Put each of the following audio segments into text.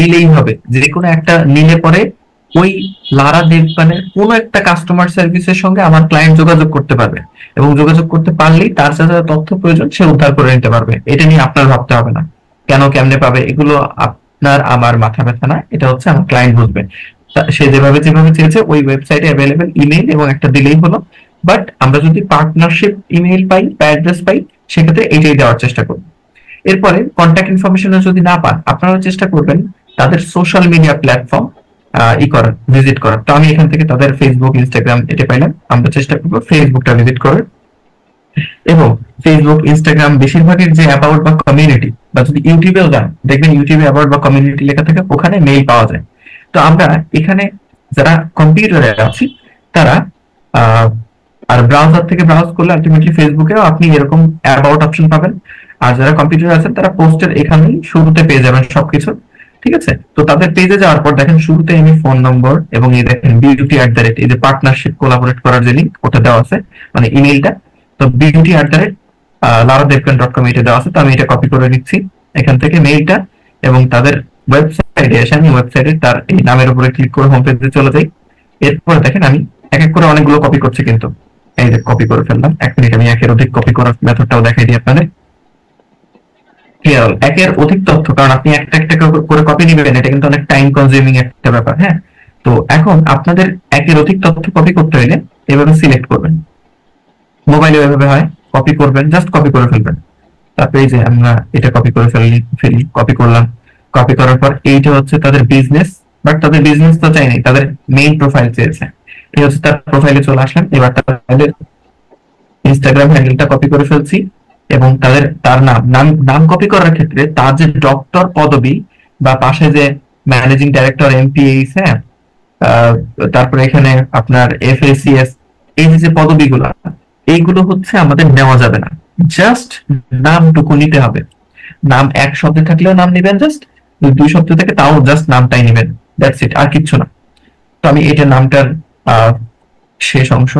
দিলেই হবে, যে কোনো একটা নিলে পরে ওই লারা দেবগানের কোনো একটা কাস্টমার সার্ভিসের সঙ্গে আমার ক্লায়েন্ট যোগাযোগ করতে পারবে, এবং যোগাযোগ করতে পারলেই তার যা যা তথ্য প্রয়োজন সে উদ্ধার করে নিতে পারবে। এটা নিয়ে আপনার ভাবতে হবে না কেন কেমনে পাবে, এগুলো আপনার আমার মাথা ব্যথা না, এটা হচ্ছে আমার ক্লায়েন্ট বুঝবে। সে যেভাবে যেভাবে চেয়েছে ওই ওয়েবসাইটে অ্যাভেলেবেল ইমেইল এবং একটা দিলেই হলো। বাট আমরা যদি পার্টনারশিপ ইমেইল পাই বা অ্যাড্রেস পাই, সেক্ষেত্রে এইটাই দেওয়ার চেষ্টা করব। এরপরে কন্ট্যাক্ট ইনফরমেশন যদি না পান, আপনারা চেষ্টা করবেন তাদের সোশ্যাল মিডিয়া প্ল্যাটফর্ম করার, ভিজিট করার। তো আমি এখান থেকে তাদের ফেসবুক ইনস্টাগ্রাম এটা পাইলাম, আমরা চেষ্টা করবো ফেসবুকটা ভিজিট করার। এবং ফেসবুক ইনস্টাগ্রাম বেশিরভাগের যে অ্যাবাউট বা কমিউনিটি, বা যদি ইউটিউবেও যান দেখবেন ইউটিউবে অ্যাবাউট বা কমিউনিটি লেখা থাকে, ওখানে মেইল পাওয়া যায়। তো আমরা এখানে যারা কম্পিউটারে আছি তারা আর ব্রাউজার থেকে ব্রাউজ করলে আলটিমেটলি ফেসবুকেও আপনি এরকম অ্যাবাউট অপশন পাবেন। আর যারা কম্পিউটারে আছেন তারা পোস্টের এখানেই শুরুতে পেয়ে যাবেন সবকিছু। ঠিক আছে, তো তাদের পেজে যাওয়ার পর দেখেন শুরুতে আমি ফোন নম্বর এবং এই দেখেন বিউটি@, এই যে পার্টনারশিপ কোলাবোরেট করার যে লিঙ্ক ওটা দেওয়া আছে, মানে ইমেইলটা। তো বিউটি@, laradevgan.com এটা দেওয়া আছে। তো আমি এটা কপি করে নিচ্ছি এখান থেকে মেইলটা, এবং তাদের ওয়েবসাইটে এসে আমি ওয়েবসাইটে তার এই নামের উপরে ক্লিক করে হোম পেজে চলে যাই। এরপর দেখেন আমি এক এক করে অনেকগুলো কপি করছি, কিন্তু এই যে কপি করে ফেললাম। 1 মিনিট, আমি একের অধিক কপি করার মেথডটাও দেখাই দিই আপনাদের। একের অধিক তথ্য, কারণ আপনি একটা একটা করে কপি নিবেন, এটা কিন্তু অনেক টাইম কনজিউমিং একটা ব্যাপার। হ্যাঁ, তো এখন আপনাদের একের অধিক তথ্য কপি করতে হলে এভাবে সিলেক্ট করবেন, মোবাইলে এভাবে হয়, কপি করবেন, জাস্ট কপি করে ফেলবেন। তারপরে এই যে আমরা এটা কপি করে ফেলি, কপি করলাম। কপি করার পর এইটা হচ্ছে তাদের বিজনেস, বাট তাদের বিজনেস তো চাই নাই, তাদের মেইন প্রোফাইল চেয়েছে। এই হচ্ছে তার প্রোফাইলে চলে আসলাম। এবার তাদের ইনস্টাগ্রাম হ্যান্ডেলটা কপি করে ফেলছি, এবং তার নাম কপি করার ক্ষেত্রে তার যে ডক্টর পদবি বা পাশে যে ম্যানেজিং ডাইরেক্টর, এমপিএইচ, হ্যাঁ, তারপরে এখানে আপনার এফএসিএস, এই যে পদবিগুলো, এইগুলো হচ্ছে আমাদের নেওয়া যাবে না। জাস্ট নামটুকু নিতে হবে। নাম এক শব্দে থাকলেও নাম নিবেন, জাস্ট 2 শব্দ থেকে তাও জাস্ট নামটাই নিবেন, দ্যাটস ইট, আর কিচ্ছু না। তো আমি এটা নামটার শেষ অংশ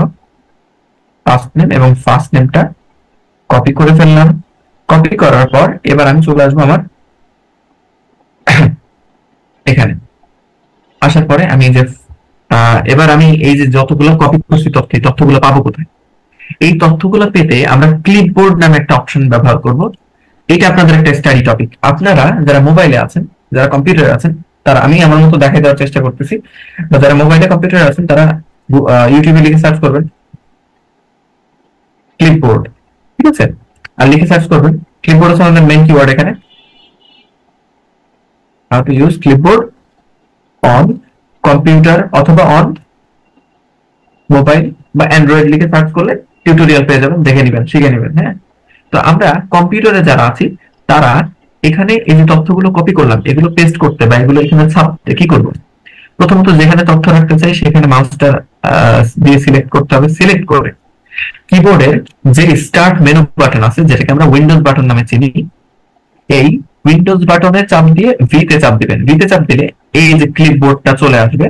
ফার্স্ট নেম এবং ফার্স্ট নেমটা কপি করে ফেললাম। কপি করার পর এবার আমি চলে আসবো আমার এখানে। আসার পরে আমি যে এবার আমি এই যে যতগুলো কপি করছি তথ্য, এই তথ্যগুলো পাবো কোথায়? এই তথ্যগুলো পেতে আমরা ক্লিপবোর্ড নামে একটা অপশন ব্যবহার করব। এটা আপনাদের একটা স্টাডি টপিক। আপনারা যারা মোবাইলে আছেন, যারা কম্পিউটারে আছেন, তারা, আমি আমার মতো দেখাই দেওয়ার চেষ্টা করতেছি, বা যারা মোবাইলে কম্পিউটারে আছেন তারা ইউটিউবে লিখে সার্চ করবেন ক্লিপবোর্ড। ঠিক আছে, আর লিখে সার্চ করবেন ক্লিপবোর্ড হচ্ছে আমাদের মেইন কিওয়ার্ড এখানে। How to use clipboard on computer অথবা অন মোবাইল বা অ্যান্ড্রয়েড লিখে সার্চ করলে টিউটোরিয়াল পেয়ে যাবেন, দেখে নেবেন, শিখে নেবেন। হ্যাঁ, তো আমরা কম্পিউটারে যারা আছি তারা এখানে এই যে তথ্যগুলো কপি করলাম, এগুলো পেস্ট করতে বা এগুলো এখানে ছাপতে কি করব? প্রথমত যেখানে তথ্য রাখতে চাই সেখানে মাউসটা দিয়ে সিলেক্ট করতে হবে। সিলেক্ট করে কিবোর্ডের যে স্টার্ট মেনু বাটন আছে, যেটাকে আমরা উইন্ডোজ বাটন নামে চিনি, এই উইন্ডোজ বাটনে চাপ দিয়ে ভিতে চাপ দিবেন। ভিতে চাপ দিলে এই যে ক্লিপবোর্ডটা চলে আসবে।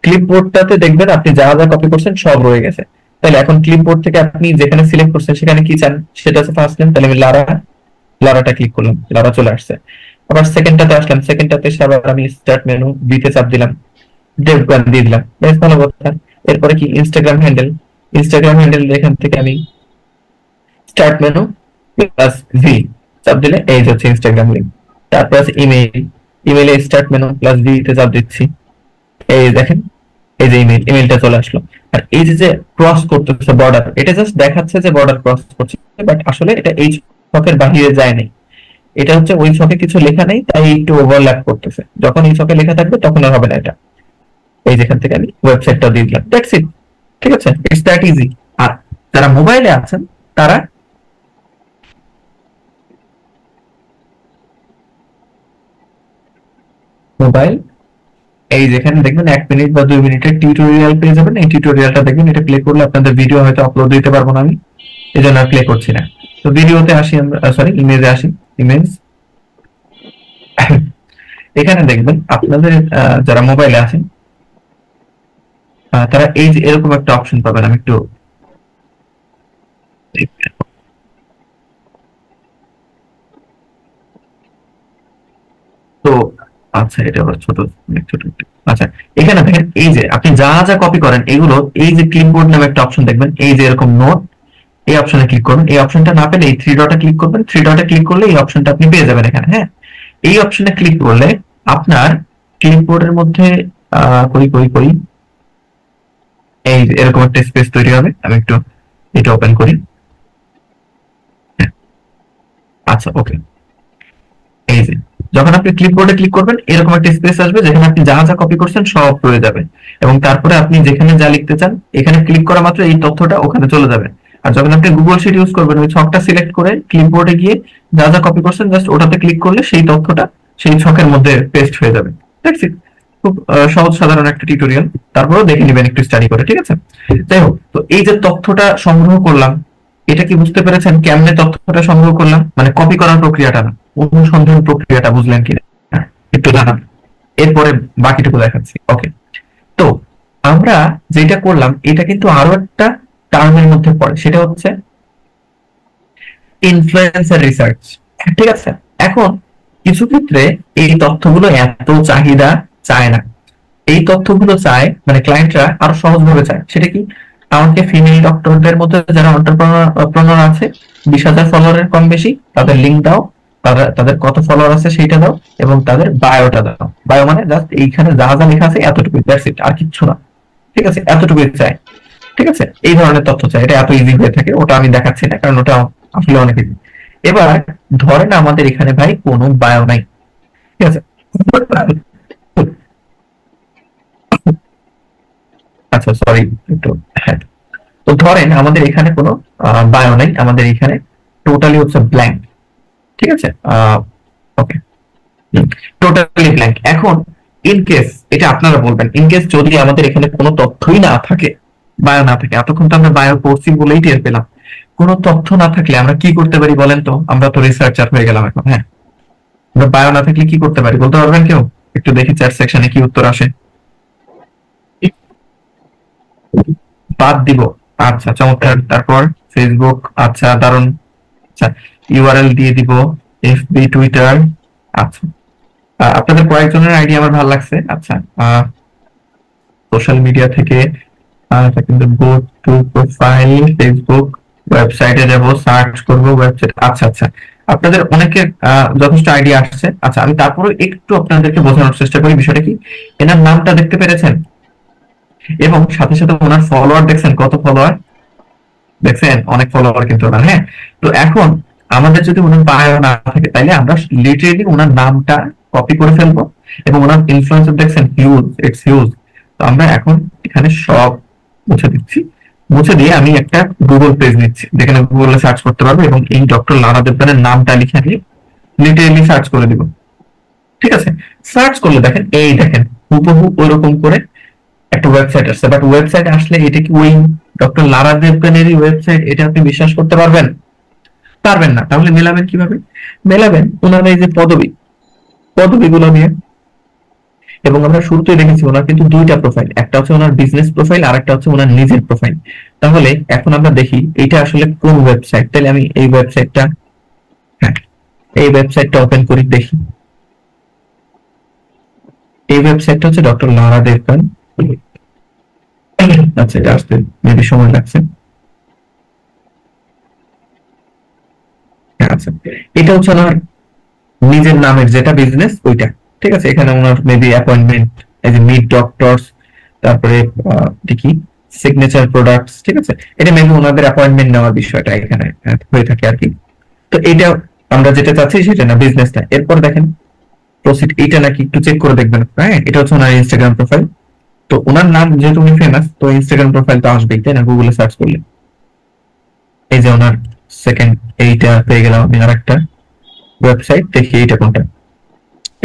ক্লিপবোর্ডটাতে দেখবেন আপনি যা যা কপি করছেন সব রয়ে গেছে। তাহলে এখন ক্লিপবোর্ড থেকে আপনি যেখানে সিলেক্ট করছেন সেখানে কি চান সেটা হচ্ছে ফার্স্ট নেম, তাহলে আমি লারাটা ক্লিক করলাম, লারা চলে আসছে। আবার সেকেন্ডটাতে আসলাম, সেকেন্ডটাতে আবার আমি স্টার্ট মেনু বিতে চাপ দিলাম, দেবগান দিয়ে দিলাম, বেশ ভালো কথা। এরপরে কি ইনস্টাগ্রাম হ্যান্ডেল, ইনস্টাগ্রাম হ্যান্ডেল এখান থেকে আমি স্টার্ট মেনু প্লাস ভি চাপ দিলে এই যে হচ্ছে ইনস্টাগ্রাম লিঙ্ক। তারপর আছে ইমেইল, ইমেইলে স্টার্ট মেনু প্লাস ভি তে চাপ দিচ্ছি, এই দেখেন এই যে ইমেইলটা চলে আসলো। আর এই যে ক্রস করতেছে বর্ডার, এটা জাস্ট দেখাচ্ছে যে বর্ডার ক্রস করছে, বাট আসলে এটা এই ছকের বাহিরে যায় নাই। এটা হচ্ছে ওই ছকে কিছু লেখা নেই তাই একটু ওভারল্যাপ করতেছে, যখন এই ছকে লেখা থাকবে তখন আর হবে না এটা। এই যেখান থেকে আমি ওয়েবসাইটটা দিয়ে দিলাম, দ্যাটস ইট। ঠিক আছে, ইটস দ্যাট ইজি। আর যারা মোবাইলে আছেন তারা মোবাইল, এই যেখানে দেখবেন 1 মিনিট বা 2 মিনিটের টিউটোরিয়াল পেয়ে যাবেন। এই টিউটোরিয়ালটা দেখবেন, এটা প্লে করলে আপনাদের ভিডিও হয়তো আপলোড দিতে পারবো না আমি, এই জন্য আর প্লে করছি না। তো ভিডিওতে আসি আমরা, সরি ইমেজে আসি। ইমেজ এখানে দেখবেন আপনাদের যারা মোবাইলে আছেন তারা এই যে এরকম একটা অপশন পাবেন। আমি একটু তো আচ্ছা, এটা আবার ছোট, অনেক ছোট একটু। আচ্ছা, এখানে দেখেন এই যে আপনি যা যা কপি করেন এগুলো, এই যে ক্লিপবোর্ড নামে একটা অপশন দেখবেন, এই যে এরকম নোট, এই অপশনে ক্লিক করবেন। এই অপশনটা না পেলে এই থ্রি ডটে ক্লিক করবেন, থ্রি ডটে ক্লিক করলে এই অপশনটা আপনি পেয়ে যাবেন এখানে। হ্যাঁ, এই অপশনে ক্লিক করলে আপনার ক্লিপবোর্ডের মধ্যে কই কই কই এই যে এরকম একটা স্পেস তৈরি হবে। আমি একটু এটা ওপেন করি। হ্যাঁ, আচ্ছা ওকে। এই যে যখন আপনি ক্লিপবোর্ডে ক্লিক করবেন এরকম একটা স্পেস আসবে যেখানে আপনি যা যা কপি করছেন সব রয়ে যাবে, এবং তারপরে আপনি যেখানে যা লিখতে চান এখানে ক্লিক করা মাত্র এই তথ্যটা ওখানে চলে যাবে। আর যখন আপনি গুগল শিট ইউজ করবেন ওই ছকটা সিলেক্ট করে ক্লিপবোর্ডে গিয়ে যা যা কপি করছেন জাস্ট ওটাতে ক্লিক করলে সেই তথ্যটা সেই ছকের মধ্যে পেস্ট হয়ে যাবে। দেখছি খুব সহজ সাধারণ একটা টিউটোরিয়াল, তারপরেও দেখে নেবেন একটু স্টাডি করে, ঠিক আছে? যাই হোক, তো এই যে তথ্যটা সংগ্রহ করলাম, এটা কি বুঝতে পেরেছেন কেমনে তথ্যটা সংগ্রহ করলাম? মানে কপি করার প্রক্রিয়াটা না, অনুসন্ধান প্রক্রিয়াটা বুঝলেন কিনা একটু জানান, এরপরে বাকিটুকু দেখাচ্ছি। ওকে, তো আমরা যেটা করলাম এটা কিন্তু আরো একটা টার্মের মধ্যে পড়ে, সেটা হচ্ছে ইনফ্লুয়েন্সার রিসার্চ। ঠিক আছে, এখন কিছু ক্ষেত্রে এই তথ্যগুলো এত চাহিদা চায় না, এই তথ্যগুলো চায় মানে ক্লায়েন্টরা আরো সহজভাবে চায়। সেটা কি? আমাকে ফিমেল ডক্টরদের মধ্যে যারা এন্টারপ্রেনার আছে, 20,000 ফলোয়ারের কম বেশি, তাদের লিঙ্ক দাও, তাদের কত ফলোয়ার আছে সেইটা দাও, এবং তাদের বায়োটা দাও। বায়ো মানে জাস্ট এইখানে যা যা লেখা আছে এতটুকু, দ্যাটস ইট, আর কিচ্ছু না। ঠিক আছে, এতটুকুই চাই। ঠিক আছে, এই ধরনের তথ্য চাই। এটা এত ইজি হয়ে থাকে, ওটা আমি দেখাচ্ছি না কারণ ওটা আসলে অনেক ইজি। এবার ধরেন আমাদের এখানে ভাই কোনো বায়ো নাই, ঠিক আছে? আচ্ছা সরি, একটু, হ্যাঁ। তো ধরেন আমাদের এখানে কোনো বায়ো নাই, আমাদের এখানে টোটালি হচ্ছে ব্ল্যাঙ্ক। ঠিক আছে, ওকে, টোটালি ব্ল্যাঙ্ক। এখন ইন কেস, এটা আপনারা বলবেন, ইন কেস যদি আমাদের এখানে কোনো তথ্যই না থাকে, বায়ো না থাকে, এতক্ষণ তো আমরা বায়ো পড়ছি বলেই টের পেলাম, কোনো তথ্য না থাকলে আমরা কি করতে পারি বলেন তো? আমরা তো রিসার্চার হয়ে গেলাম এখন। হ্যাঁ, আমরা বায়ো না থাকলে কি করতে পারি বলতে পারবেন কেউ? একটু দেখি চ্যাট সেকশনে কি উত্তর আসে। বাদ দিব। আচ্ছা চমৎকার। তারপর ফেসবুক, আচ্ছা দারুন। আচ্ছা, ইউআরএল দিয়ে দিব, এফবি, টুইটার। আচ্ছা, আপনাদের কয়েকজনের আইডিয়া আমার ভালো লাগছে। আচ্ছা, সোশ্যাল মিডিয়া থেকে এটা কিন্তু গো টু প্রোফাইল, ফেসবুক, ওয়েবসাইটে যাব, সার্চ করব ওয়েবসাইট। আচ্ছা আচ্ছা, আপনাদের অনেকের যথেষ্ট আইডিয়া আসছে। আচ্ছা, আমি তারপরে একটু আপনাদেরকে বোঝানোর চেষ্টা করি বিষয়টা কি। এনার নামটা দেখতে পেরেছেন, এবং সাথে সাথে ওনার ফলোয়ার দেখছেন, কত ফলোয়ার দেখছেন? অনেক ফলোয়ার কিন্তু ওনার। হ্যাঁ, তো এখন আমাদের যদি ওনার বায়ো না থাকে তাহলে আমরা লিটারেলি ওনার নামটা কপি করে ফেলবো, এবং ওনার ইনফ্লুয়েন্সার দেখছেন হিউজ, ইটস হিউজ। তো আমরা এখন এখানে সব মুছে দিচ্ছি, মুছে দিয়ে আমি একটা গুগল পেজ নিচ্ছি যেখানে গুগলে সার্চ করতে পারবো, এবং এই ডক্টর লারা দেবগানের নামটা লিখে নিয়ে লিটারেলি সার্চ করে দিব। ঠিক আছে, সার্চ করলে দেখেন, এই দেখেন হুবহু ওইরকম করে একটা ওয়েবসাইট আসছে। বাট ওয়েবসাইট আসলে এটা কি ওই ডক্টর লারা দেবগানেরই ওয়েবসাইট, এটা আপনি বিশ্বাস করতে পারবেন? পারবেন না। তাহলে মেলাবেন কিভাবে? মেলাবেন ওনার এই যে পদবিগুলো নিয়ে। এবং আমরা শুরুতেই দেখেছি ওনার কিন্তু দুইটা প্রোফাইল, একটা হচ্ছে ওনার বিজনেস প্রোফাইল আর একটা হচ্ছে ওনার নিজের প্রোফাইল। তাহলে এখন আমরা দেখি এটা আসলে কোন ওয়েবসাইট। তাহলে আমি এই ওয়েবসাইটটা, হ্যাঁ, এই ওয়েবসাইটটা ওপেন করি, দেখি। এই ওয়েবসাইটটা হচ্ছে ডক্টর লারা দেবগান। আচ্ছা, এটা আসতে মেবি সময় লাগছে। আচ্ছা, এটা হচ্ছে ওনার নিজের নামের যেটা বিজনেস ওইটা। ঠিক আছে, এখানে ওনার মেবি অ্যাপয়েন্টমেন্ট, এই যে মিট ডক্টরস, তারপরে দেখি সিগনেচার প্রোডাক্টস। ঠিক আছে, এটা মেবি ওনাদের অ্যাপয়েন্টমেন্ট নেওয়ার বিষয়টা এখানে হয়ে থাকে আর কি। তো এটা আমরা যেটা চাচ্ছি সেটা না, বিজনেসটা। এরপর দেখেন প্রসিড, এটা নাকি একটু চেক করে দেখবেন। হ্যাঁ, এটা হচ্ছে ওনার ইনস্টাগ্রাম প্রোফাইল। তো ওনার নাম যেহেতু উনি ফেমাস, তো ইনস্টাগ্রাম প্রোফাইল তো আসবেই, তাই না? গুগলে সার্চ করলে এই যে ওনার সেকেন্ড, এইটা পেয়ে গেলাম আমি। আর একটা ওয়েবসাইট দেখি, এইটা কোনটা,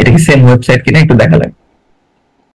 এটা কি সেম ওয়েবসাইট কিনা একটু দেখা লাগে।